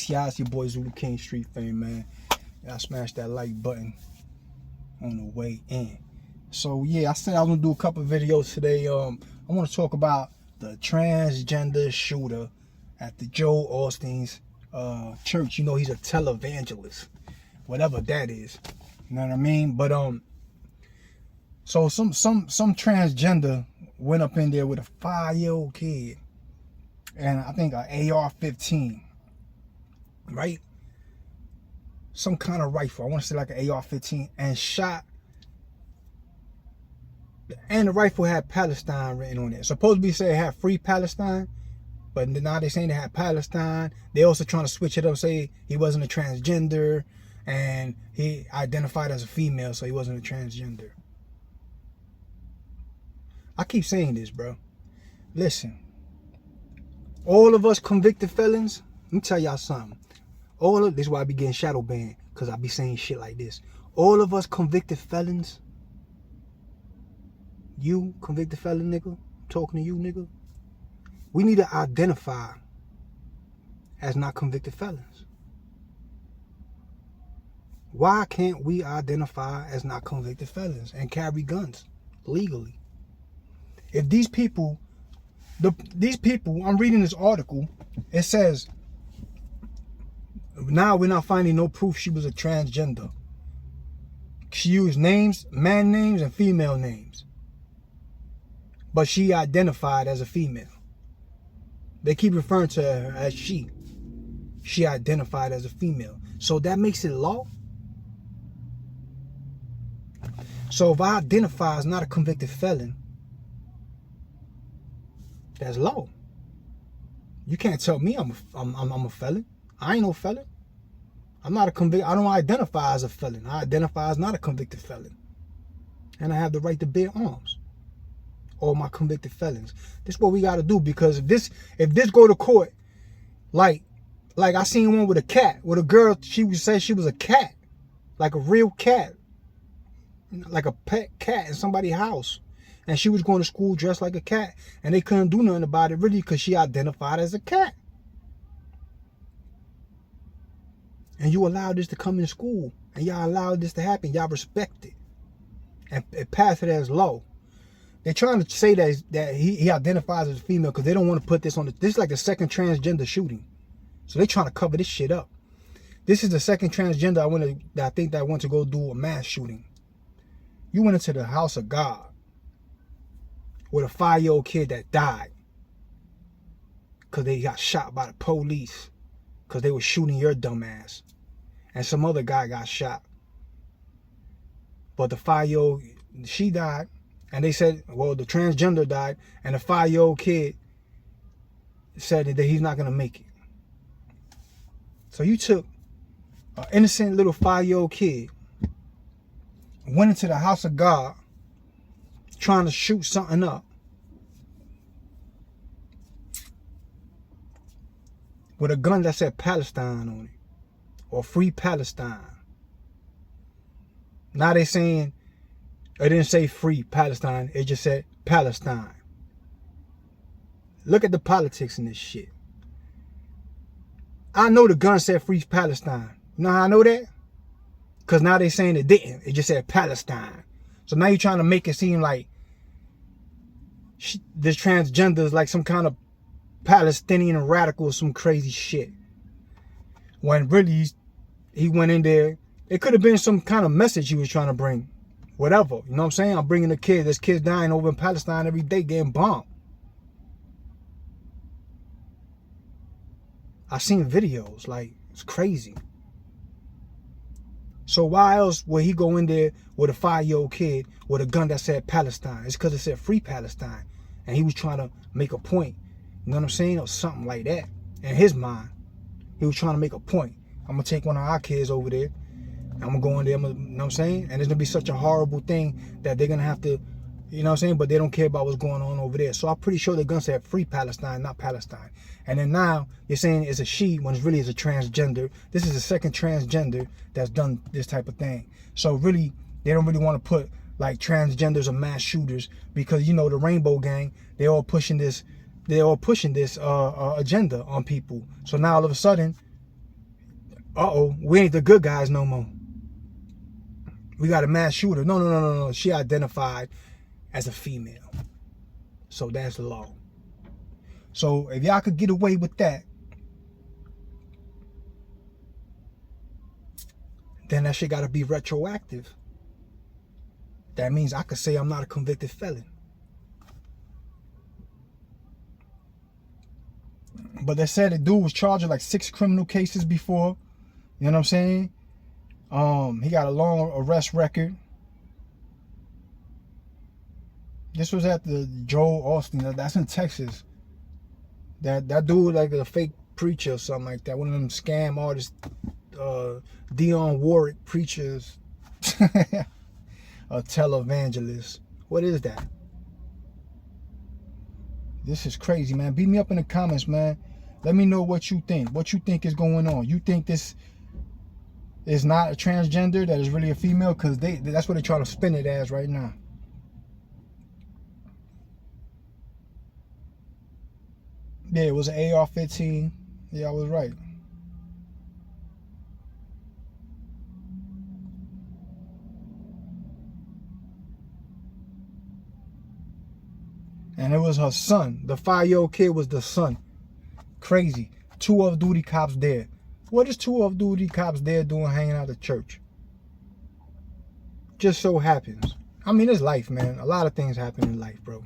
Yeah, it's your boy Zulu King Street Fame, man. I smashed that like button on the way in. So yeah, I said I was gonna do a couple videos today. I want to talk about the transgender shooter at the Joe Osteen's church. You know, he's a televangelist, whatever that is. You know what I mean? But so some transgender went up in there with a 5-year-old kid, and I think an AR-15. Right? Some kind of rifle. I want to say like an AR-15, and shot. And the rifle had Palestine written on it. Supposed to be saying it had free Palestine, but now they're saying they had Palestine. They also trying to switch it up, say he wasn't a transgender, and he identified as a female, so he wasn't a transgender. I keep saying this, bro. Listen, all of us convicted felons, let me tell y'all something. This is why I be getting shadow banned, because I be saying shit like this. All of us convicted felons, you convicted felon nigga, I'm talking to you nigga, we need to identify as not convicted felons. Why can't we identify as not convicted felons and carry guns legally? If these people, I'm reading this article, it says, now we're not finding no proof she was a transgender. She used names, man names and female names. But she identified as a female. They keep referring to her as she. She identified as a female. So that makes it law? So if I identify as not a convicted felon, that's law. You can't tell me I'm a felon. I ain't no felon. I'm not a convict. I don't identify as a felon. I identify as not a convicted felon. And I have the right to bear arms. All my convicted felons. This is what we got to do, because if this go to court, like I seen one with a cat, with a girl, she said she was a cat, like a real cat, like a pet cat in somebody's house. And she was going to school dressed like a cat, and they couldn't do nothing about it really because she identified as a cat. And you allowed this to come in school, and y'all allowed this to happen. Y'all respect it and pass it as law. They're trying to say that he identifies as a female because they don't want to put this on this is like the second transgender shooting. So they're trying to cover this shit up. This is the second transgender I think that went to go do a mass shooting. You went into the house of God with a 5-year-old kid that died because they got shot by the police because they were shooting your dumb ass. And some other guy got shot. But the 5-year-old, she died. And they said, well, the transgender died. And the 5-year-old kid said that he's not going to make it. So you took an innocent little 5-year-old kid, went into the house of God, trying to shoot something up, with a gun that said Palestine on it, or Free Palestine. Now they saying it didn't say Free Palestine, it just said Palestine. Look at the politics in this shit. I know the gun said Free Palestine. You know how I know that? Because now they saying it didn't. It just said Palestine. So now you're trying to make it seem like this transgender is like some kind of Palestinian radical or some crazy shit. When really he went in there, it could have been some kind of message he was trying to bring. Whatever. You know what I'm saying? I'm bringing the kid. There's kids dying over in Palestine every day getting bombed. I've seen videos. Like, it's crazy. So why else would he go in there with a 5-year-old kid with a gun that said Palestine? It's because it said Free Palestine. And he was trying to make a point. You know what I'm saying? Or something like that. In his mind, he was trying to make a point. I'm going to take one of our kids over there. I'm going to go in there, you know what I'm saying? And it's going to be such a horrible thing that they're going to have to, you know what I'm saying? But they don't care about what's going on over there. So I'm pretty sure the gun said Free Palestine, not Palestine. And then now you're saying it's a she when it's really is a transgender. This is the second transgender that's done this type of thing. So really, they don't really want to put like transgenders or mass shooters because, you know, the Rainbow Gang, they're all pushing this agenda on people. So now all of a sudden, Uh-oh, we ain't the good guys no more. We got a mass shooter. No. She identified as a female. So that's the law. So if y'all could get away with that, then that shit got to be retroactive. That means I could say I'm not a convicted felon. But they said the dude was charged with like 6 criminal cases before. You know what I'm saying? He got a long arrest record. This was at the Joel Osteen. That's in Texas. That dude like a fake preacher or something like that. One of them scam artists, Dionne Warwick preachers, a televangelist. What is that? This is crazy, man. Beat me up in the comments, man. Let me know what you think. What you think is going on. You think this is not a transgender, that is really a female? Because that's what they're trying to spin it as right now. Yeah, it was an AR-15. Yeah, I was right. And it was her son. The 5-year-old kid was the son. Crazy. 2 off-duty cops there. What is 2 off-duty cops there doing hanging out at church? Just so happens. I mean, it's life, man. A lot of things happen in life, bro.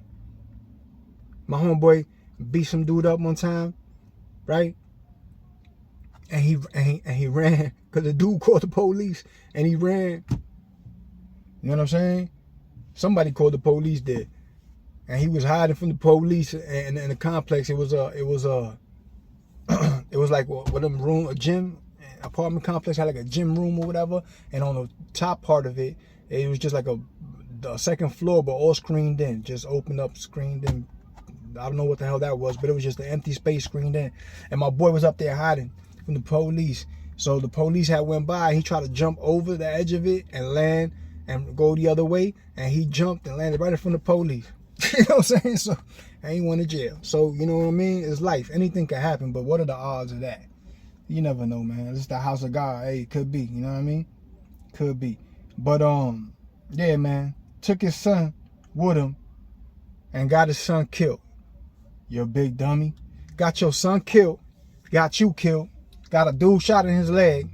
My homeboy beat some dude up one time, right? And he ran because the dude called the police and he ran. You know what I'm saying? Somebody called the police there, and he was hiding from the police. And in the complex, it was it was like what them room, a gym, apartment complex had like a gym room or whatever. And on the top part of it, it was just like a second floor, but all screened in, just opened up, screened in. I don't know what the hell that was, but it was just an empty space screened in. And my boy was up there hiding from the police. So the police had went by. He tried to jump over the edge of it and land and go the other way. And he jumped and landed right in front of the police. You know what I'm saying? So I ain't went to jail. So you know what I mean? It's life. Anything can happen. But what are the odds of that? You never know, man. It's the house of God. Hey, it could be. You know what I mean? Could be. But yeah, man. Took his son with him and got his son killed. You big dummy. Got your son killed. Got you killed. Got a dude shot in his leg.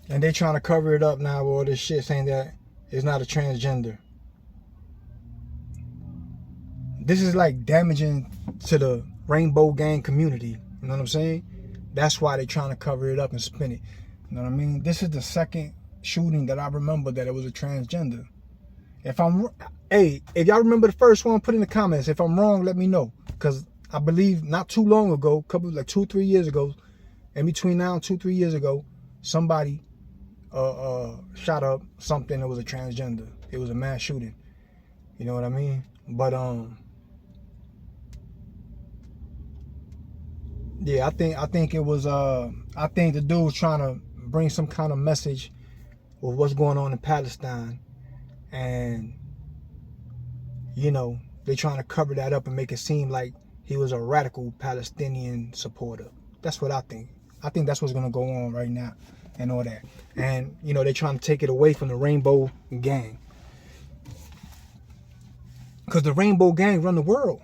And they trying to cover it up now with all this shit saying that it's not a transgender. This is like damaging to the rainbow gang community. You know what I'm saying? That's why they trying to cover it up and spin it. You know what I mean? This is the second shooting that I remember that it was a transgender. If y'all remember the first one, put in the comments. If I'm wrong, let me know. Because I believe not too long ago, like 2-3 years ago, in between now and 2-3 years ago, somebody shot up something that was a transgender. It was a mass shooting. You know what I mean? But yeah, I think it was I think the dude was trying to bring some kind of message with what's going on in Palestine. And, you know, they trying to cover that up and make it seem like he was a radical Palestinian supporter. That's what I think. I think that's what's going to go on right now and all that. And, you know, they're trying to take it away from the Rainbow Gang. Because the Rainbow Gang run the world.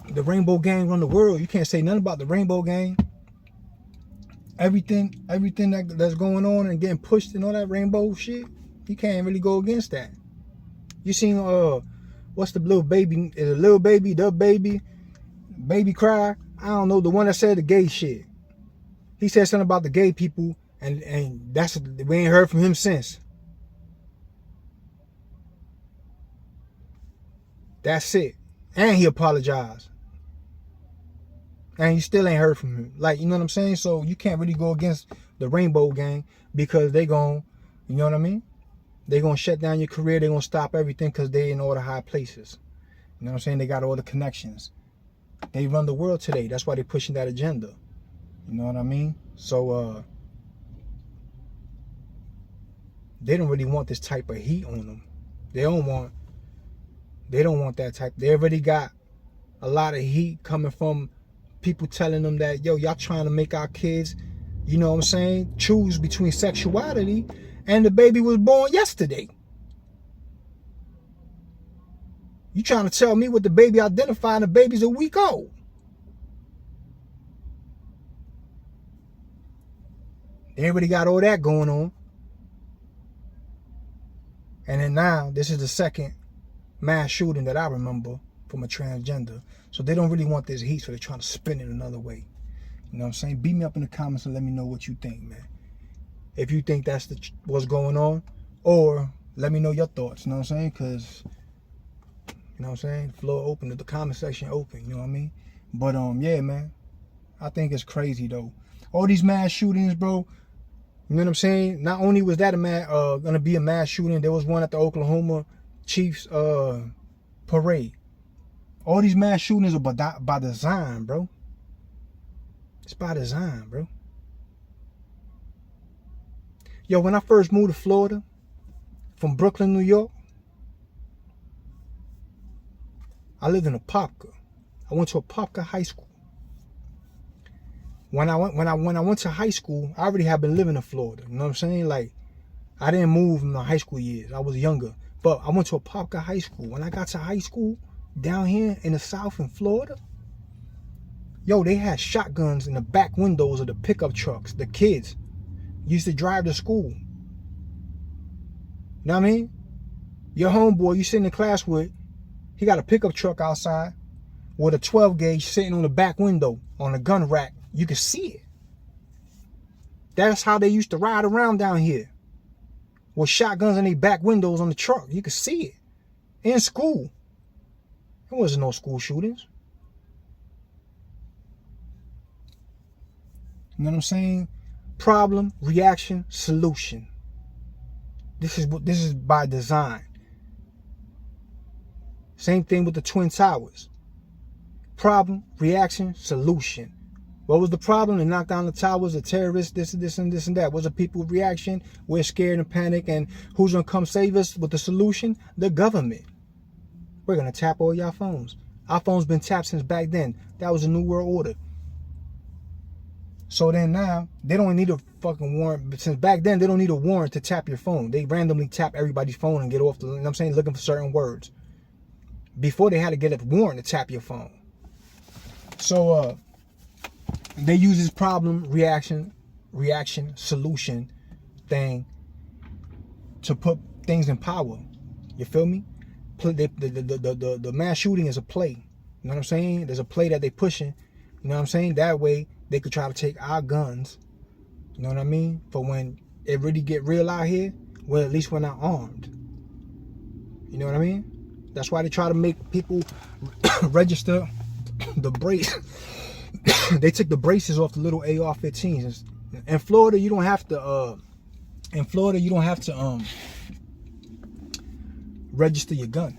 The Rainbow Gang run the world. You can't say nothing about the Rainbow Gang. Everything that's going on and getting pushed and all that rainbow shit, you can't really go against that. You seen what's the little baby? Is it Little Baby, the baby cry? I don't know, the one that said the gay shit. He said something about the gay people, and that's, we ain't heard from him since. That's it. And he apologized. And you still ain't heard from him. Like, you know what I'm saying? So you can't really go against the Rainbow Gang because they gon', you know what I mean? They gonna shut down your career. They gonna stop everything because they in all the high places. You know what I'm saying? They got all the connections. They run the world today. That's why they pushing that agenda. You know what I mean? So they don't really want this type of heat on them. They don't want that type. They already got a lot of heat coming from people telling them that, yo, y'all trying to make our kids, you know what I'm saying, choose between sexuality, and the baby was born yesterday. You trying to tell me what the baby identified and the baby's a week old. They already got all that going on. And then now, this is the second mass shooting that I remember from a transgender. So they don't really want this heat, so they're trying to spin it another way. You know what I'm saying? Beat me up in the comments and let me know what you think, man. If you think that's what's going on, or let me know your thoughts, you know what I'm saying? Because, you know what I'm saying? Floor open, the comment section open, you know what I mean? But, yeah, man. I think it's crazy, though. All these mass shootings, bro. You know what I'm saying? Not only was that gonna be a mass shooting, there was one at the Oklahoma Chiefs parade. All these mass shootings are by design, bro. It's by design, bro. Yo, when I first moved to Florida from Brooklyn, New York, I lived in Apopka. I went to Apopka High School. When I went to high school, I already had been living in Florida. You know what I'm saying? Like, I didn't move in my high school years. I was younger. But I went to Apopka High School. When I got to high school, down here in the South in Florida, yo, they had shotguns in the back windows of the pickup trucks. The kids used to drive to school. You know what I mean? Your homeboy you sitting in class with, he got a pickup truck outside with a 12 gauge sitting on the back window on a gun rack. You can see it. That's how they used to ride around down here, with shotguns in their back windows on the truck. You could see it in school. There wasn't no school shootings. You know what I'm saying? Problem, reaction, solution. This is by design. Same thing with the Twin Towers. Problem, reaction, solution. What was the problem? They knocked down the towers, the terrorists, this and that. What's the people's reaction? We're scared and panic, and who's gonna come save us with the solution? The government. We're gonna tap all y'all phones. Our phone's been tapped since back then. That was a new world order. So then now, they don't need a fucking warrant. But since back then, they don't need a warrant to tap your phone. They randomly tap everybody's phone and get off the, you know what I'm saying, looking for certain words. Before they had to get a warrant to tap your phone. So, they use this problem, reaction, solution thing to put things in power. You feel me? The mass shooting is a play. You know what I'm saying? There's a play that they pushing. You know what I'm saying? That way they could try to take our guns. You know what I mean? For when it really get real out here, well, at least we're not armed. You know what I mean? That's why they try to make people register the brace. They took the braces off the little AR-15s. In Florida, you don't have to. Register your gun.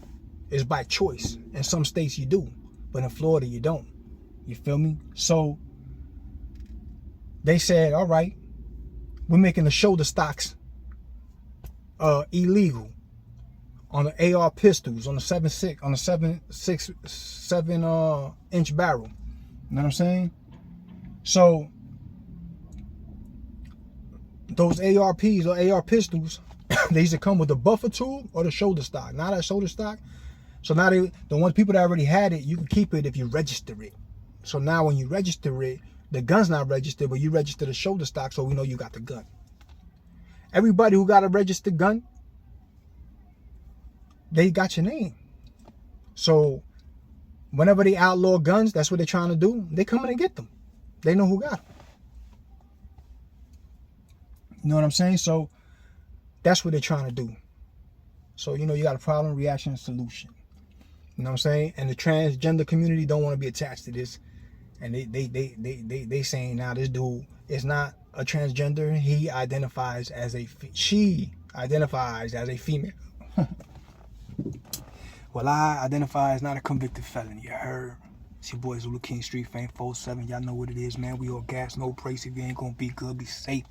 It's by choice. In some states you do, but in Florida you don't. You feel me? So they said, all right, we're making the shoulder stocks illegal on the AR pistols, on the 7 inch barrel. You know what I'm saying? So those ARPs or AR pistols, they used to come with the buffer tool or the shoulder stock. Now that shoulder stock, so now the people that already had it, you can keep it if you register it. So now when you register it, the gun's not registered, but you register the shoulder stock, so we know you got the gun. Everybody who got a registered gun, they got your name. So whenever they outlaw guns, that's what they're trying to do. They come in and get them. They know who got them. You know what I'm saying? So that's what they're trying to do. So, you know, you got a problem, reaction, solution. You know what I'm saying? And the transgender community don't want to be attached to this. And they saying now this dude is not a transgender. He identifies as she identifies as a female. Well, I identify as not a convicted felon. You heard? It's your boy Zulu King, Street Fame 47. Y'all know what it is, man. We all gas, no price. If you ain't gonna be good, be safe.